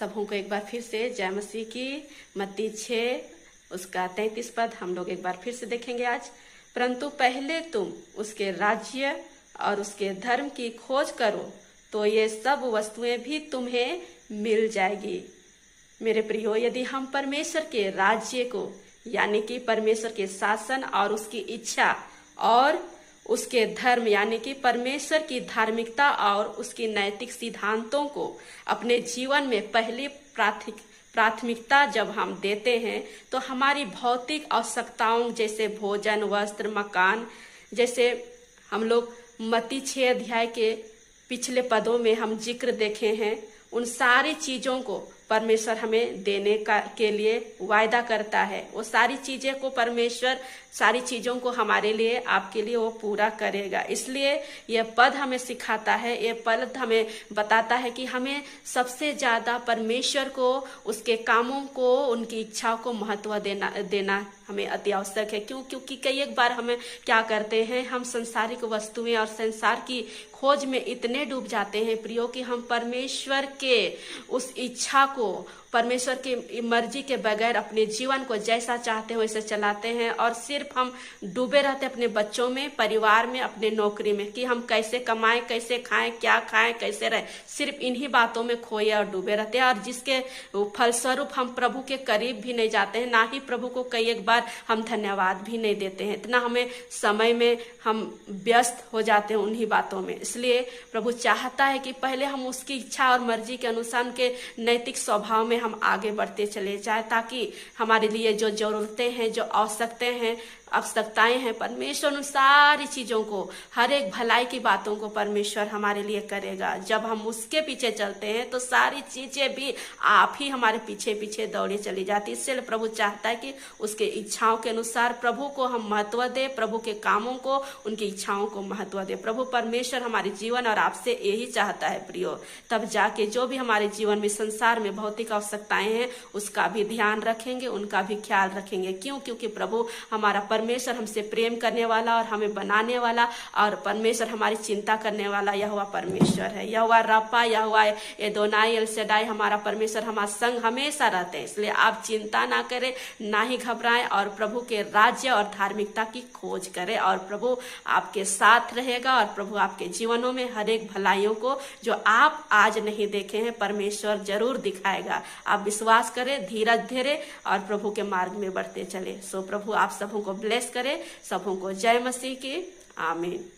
सबों को एक बार फिर से जय मसीह की। मत्ती 6 उसका 33 पद हम लोग एक बार फिर से देखेंगे आज। परंतु पहले तुम उसके राज्य और उसके धर्म की खोज करो तो ये सब वस्तुएं भी तुम्हें मिल जाएगी। मेरे प्रियो, यदि हम परमेश्वर के राज्य को यानी कि परमेश्वर के शासन और उसकी इच्छा और उसके धर्म यानी कि परमेश्वर की धार्मिकता और उसकी नैतिक सिद्धांतों को अपने जीवन में पहली प्राथमिकता जब हम देते हैं तो हमारी भौतिक आवश्यकताओं जैसे भोजन, वस्त्र, मकान, जैसे हम लोग मत्ती 6 अध्याय के पिछले पदों में हम जिक्र देखे हैं, उन सारी चीजों को परमेश्वर हमें देने के लिए वायदा करता है। वो सारी चीजें को परमेश्वर सारी चीजों को हमारे लिए, आपके लिए वो पूरा करेगा। इसलिए ये पद हमें सिखाता है, ये पद हमें बताता है कि हमें सबसे ज्यादा परमेश्वर को, उसके कामों को, उनकी इच्छाओं को महत्व देना हमें अति आवश्यक है। क्योंकि कई एक बार हमें क्या करते हैं, हम संसारिक वस्तुएं और संसार की खोज में इतने डूब जाते हैं प्रियो कि हम परमेश्वर के उस इच्छा को, परमेश्वर की मर्जी के बगैर अपने जीवन को जैसा चाहते हैं वैसे चलाते हैं और सिर्फ हम डूबे रहते हैं अपने बच्चों में, परिवार में, अपने नौकरी में कि हम कैसे कमाएं, कैसे खाएं, क्या खाएं, कैसे रहें। सिर्फ इन्हीं बातों में खोए और डूबे रहते हैं और जिसके फलस्वरूप हम प्रभु के करीब भी नहीं जाते हैं, ना ही प्रभु को कई एक बार हम धन्यवाद भी नहीं देते हैं। इतना हमें समय में हम व्यस्त हो जाते हैं उन्हीं बातों में। इसलिए प्रभु चाहता है कि पहले हम उसकी इच्छा और मर्जी के अनुसार के नैतिक स्वभाव में हम आगे बढ़ते चले जाए, ताकि हमारे लिए जो जरूरतें हैं, जो आवश्यकताएं हैं, परमेश्वर उन सारी चीजों को, हर एक भलाई की बातों को परमेश्वर हमारे लिए करेगा। जब हम उसके पीछे चलते हैं तो सारी चीजें भी आप ही हमारे पीछे पीछे दौड़ी चली जाती। इसलिए प्रभु चाहता है कि उसके इच्छाओं के अनुसार प्रभु को हम महत्व दे, प्रभु के कामों को, उनकी इच्छाओं को महत्व दे। प्रभु परमेश्वर हमारे जीवन और आपसे यही चाहता है प्रियो। तब जाके जो भी हमारे जीवन में, संसार में भौतिक आवश्यकताएं हैं उसका भी ध्यान रखेंगे, उनका भी ख्याल रखेंगे। क्योंकि प्रभु हमारा परमेश्वर हमसे प्रेम करने वाला और हमें बनाने वाला और परमेश्वर हमारी चिंता करने वाला यहोवा परमेश्वर है। यहोवा रप्पा, यहोवा एदोनाई, एल शदाई हमारा परमेश्वर हमारे संग हमेशा रहते हैं। इसलिए आप चिंता ना करें, ना ही घबराएं और प्रभु के राज्य और धार्मिकता की खोज करें और प्रभु आपके साथ रहेगा और प्रभु आपके जीवनों में हर एक भलाइयों को जो आप आज नहीं देखे हैं परमेश्वर जरूर दिखाएगा। आप विश्वास करें, धीरज धरे और प्रभु के मार्ग में बढ़ते चले। सो प्रभु आप सबों को ब्लेस करे। सबों को जय मसीह की। आमीन।